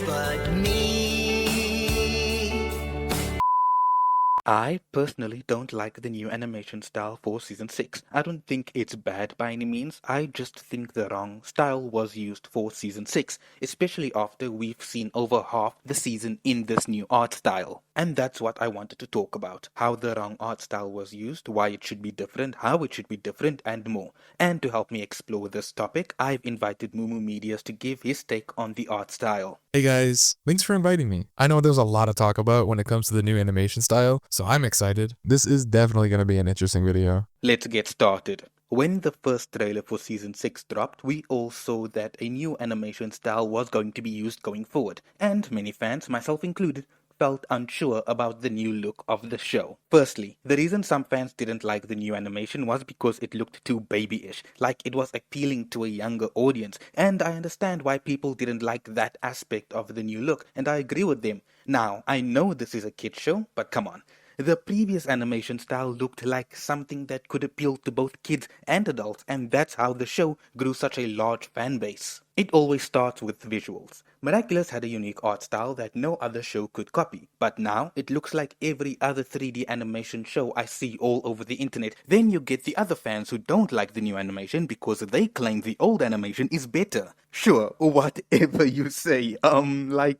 but me. I personally don't like the new animation style for season 6. I don't think it's bad by any means. I just think the wrong style was used for season 6, especially after we've seen over half the season in this new art style. And that's what I wanted to talk about. How the wrong art style was used, why it should be different, how it should be different, and more. And to help me explore this topic, I've invited Mumu Medias to give his take on the art style. Hey guys, thanks for inviting me. I know there's a lot to talk about when it comes to the new animation style, so I'm excited. This is definitely going to be an interesting video. Let's get started. When the first trailer for season 6 dropped, we all saw that a new animation style was going to be used going forward, and many fans, myself included, felt unsure about the new look of the show. Firstly, the reason some fans didn't like the new animation was because it looked too babyish, like it was appealing to a younger audience, and I understand why people didn't like that aspect of the new look, and I agree with them. Now, I know this is a kids show, but come on. The previous animation style looked like something that could appeal to both kids and adults, and that's how the show grew such a large fan base. It always starts with visuals. Miraculous had a unique art style that no other show could copy, but now it looks like every other 3D animation show I see all over the internet. Then you get the other fans who don't like the new animation because they claim the old animation is better. Sure, whatever you say,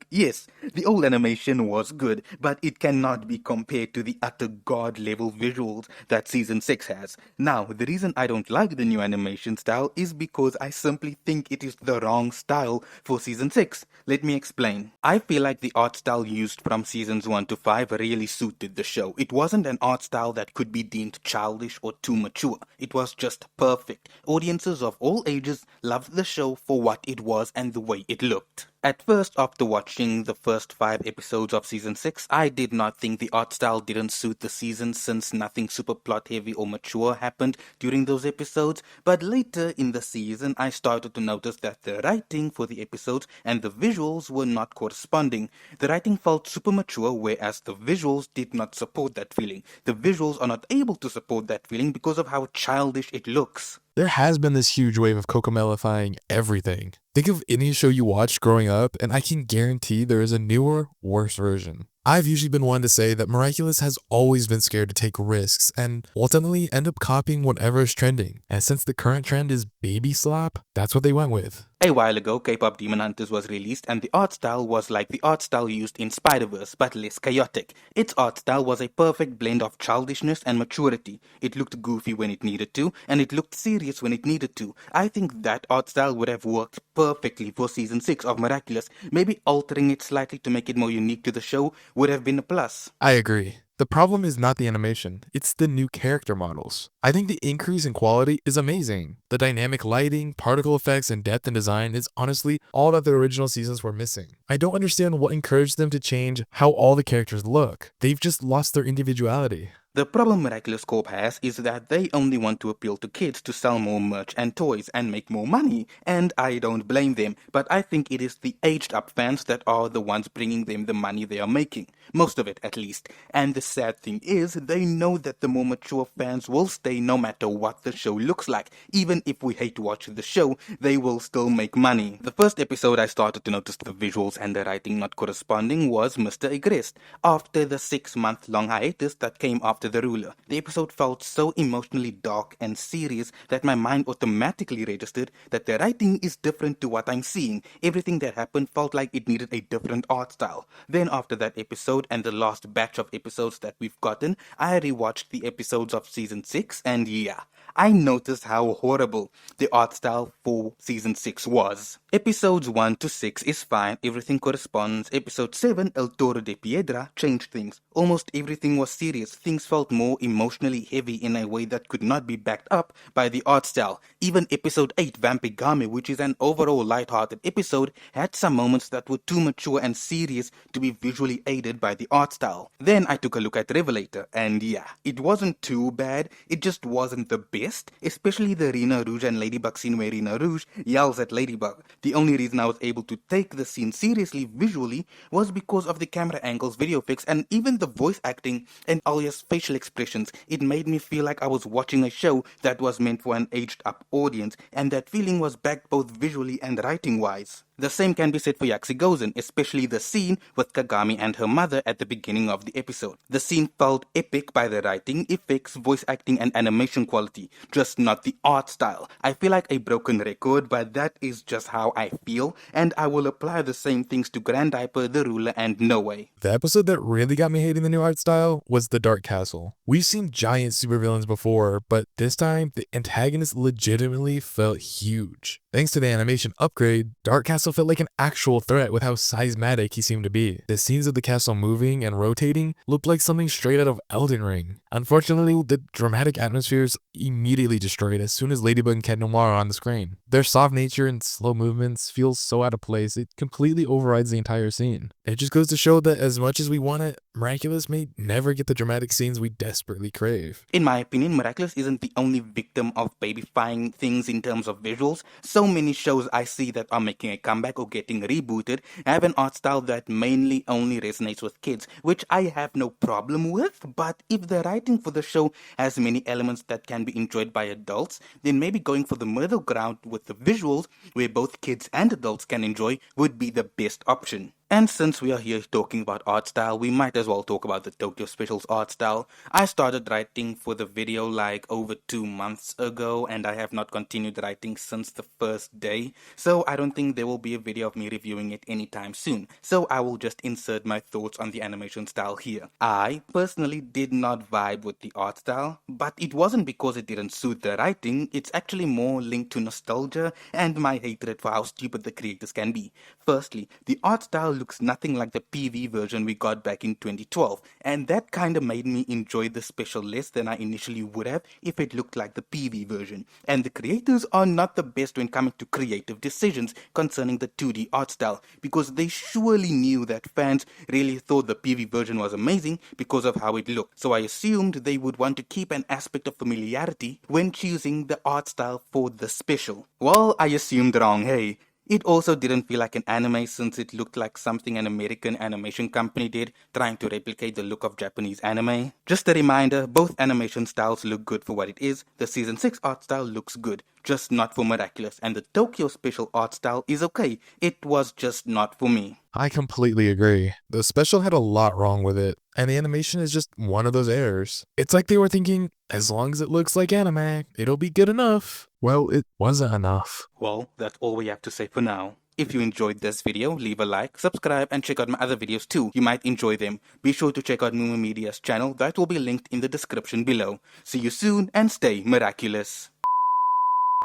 yes, the old animation was good, but it cannot be compared to the utter god-level visuals that Season 6 has. Now, the reason I don't like the new animation style is because I simply think it is the wrong style for Season 6. Let me explain. I feel like the art style used from Seasons 1 to 5 really suited the show. It wasn't an art style that could be deemed childish or too mature. It was just perfect. Audiences of all ages loved the show for what it was and the way it looked. At first, after watching the first 5 episodes of Season 6, I did not think the art style didn't suit the season since nothing super plot heavy or mature happened during those episodes, but later in the season I started to notice that the writing for the episodes and the visuals were not corresponding. The writing felt super mature, whereas the visuals did not support that feeling. The visuals are not able to support that feeling because of how childish it looks. There has been this huge wave of Cocomelifying everything. Think of any show you watched growing up, and I can guarantee there is a newer, worse version. I've usually been one to say that Miraculous has always been scared to take risks and ultimately end up copying whatever is trending. And since the current trend is baby slap, that's what they went with. A while ago, K-pop Demon Hunters was released and the art style was like the art style used in Spider-Verse, but less chaotic. Its art style was a perfect blend of childishness and maturity. It looked goofy when it needed to, and it looked serious when it needed to. I think that art style would have worked perfectly for Season 6 of Miraculous. Maybe altering it slightly to make it more unique to the show would have been a plus. I agree. The problem is not the animation, it's the new character models. I think the increase in quality is amazing. The dynamic lighting, particle effects, and depth in design is honestly all that the original seasons were missing. I don't understand what encouraged them to change how all the characters look. They've just lost their individuality. The problem Miraculous Corp has is that they only want to appeal to kids to sell more merch and toys and make more money, and I don't blame them, but I think it is the aged up fans that are the ones bringing them the money they are making, most of it at least, and the sad thing is they know that the more mature fans will stay no matter what the show looks like. Even if we hate watching the show, they will still make money. The first episode I started to notice the visuals and the writing not corresponding was Mr. Agrest. After the 6-month long hiatus that came after the ruler, the episode felt so emotionally dark and serious that my mind automatically registered that the writing is different to what I'm seeing. Everything that happened felt like it needed a different art style. Then after that episode and the last batch of episodes that we've gotten, I rewatched the episodes of Season 6 and yeah, I noticed how horrible the art style for Season 6 was. Episodes 1 to 6 is fine, everything corresponds. Episode 7, El Toro de Piedra, changed things. Almost everything was serious. Things felt more emotionally heavy in a way that could not be backed up by the art style. Even Episode 8, Vampigame, which is an overall light-hearted episode, had some moments that were too mature and serious to be visually aided by the art style. Then I took a look at Revelator, and yeah, it wasn't too bad, it just wasn't the best, especially the Rena Rouge and Ladybug scene where Rena Rouge yells at Ladybug. The only reason I was able to take the scene seriously visually was because of the camera angles, video effects, and even the voice acting and Alia's facial expressions. It made me feel like I was watching a show that was meant for an aged up audience, and that feeling was backed both visually and writing wise. The same can be said for Yakuza, especially the scene with Kagami and her mother at the beginning of the episode. The scene felt epic by the writing, effects, voice acting, and animation quality, just not the art style. I feel like a broken record, but that is just how I feel, and I will apply the same things to Grand Diaper, The Ruler, and No Way. The episode that really got me hating the new art style was The Dark Castle. We've seen giant supervillains before, but this time the antagonist legitimately felt huge. Thanks to the animation upgrade, Dark Castle felt like an actual threat with how seismic he seemed to be. The scenes of the castle moving and rotating looked like something straight out of Elden Ring. Unfortunately, the dramatic atmospheres immediately destroyed as soon as Ladybug and Cat Noir are on the screen. Their soft nature and slow movements feel so out of place, it completely overrides the entire scene. It just goes to show that as much as we want it, Miraculous may never get the dramatic scenes we desperately crave. In my opinion, Miraculous isn't the only victim of babyfying things in terms of visuals. So many shows I see that are making a comeback or getting rebooted have an art style that mainly only resonates with kids, which I have no problem with, but if the writing for the show has many elements that can be enjoyed by adults, then maybe going for the middle ground with the visuals, where both kids and adults can enjoy, would be the best option. And since we are here talking about art style, we might as well talk about the Tokyo Specials art style. I started writing for the video like over 2 months ago, and I have not continued writing since the first day, so I don't think there will be a video of me reviewing it anytime soon. So I will just insert my thoughts on the animation style here. I personally did not vibe with the art style, but it wasn't because it didn't suit the writing. It's actually more linked to nostalgia and my hatred for how stupid the creators can be. Firstly, the art style looks nothing like the PV version we got back in 2012, and that kinda made me enjoy the special less than I initially would have if it looked like the PV version. And the creators are not the best when coming to creative decisions concerning the 2D art style, because they surely knew that fans really thought the PV version was amazing because of how it looked. So I assumed they would want to keep an aspect of familiarity when choosing the art style for the special. Well, I assumed wrong, hey. It also didn't feel like an anime since it looked like something an American animation company did, trying to replicate the look of Japanese anime. Just a reminder, both animation styles look good for what it is. The Season 6 art style looks good, just not for Miraculous, and the Tokyo Special art style is okay. It was just not for me. I completely agree. The special had a lot wrong with it, and the animation is just one of those errors. It's like they were thinking, as long as it looks like anime, it'll be good enough. Well, it wasn't enough. Well, that's all we have to say for now. If you enjoyed this video, leave a like, subscribe, and check out my other videos too. You might enjoy them. Be sure to check out Mumu Media's channel. That will be linked in the description below. See you soon and stay miraculous.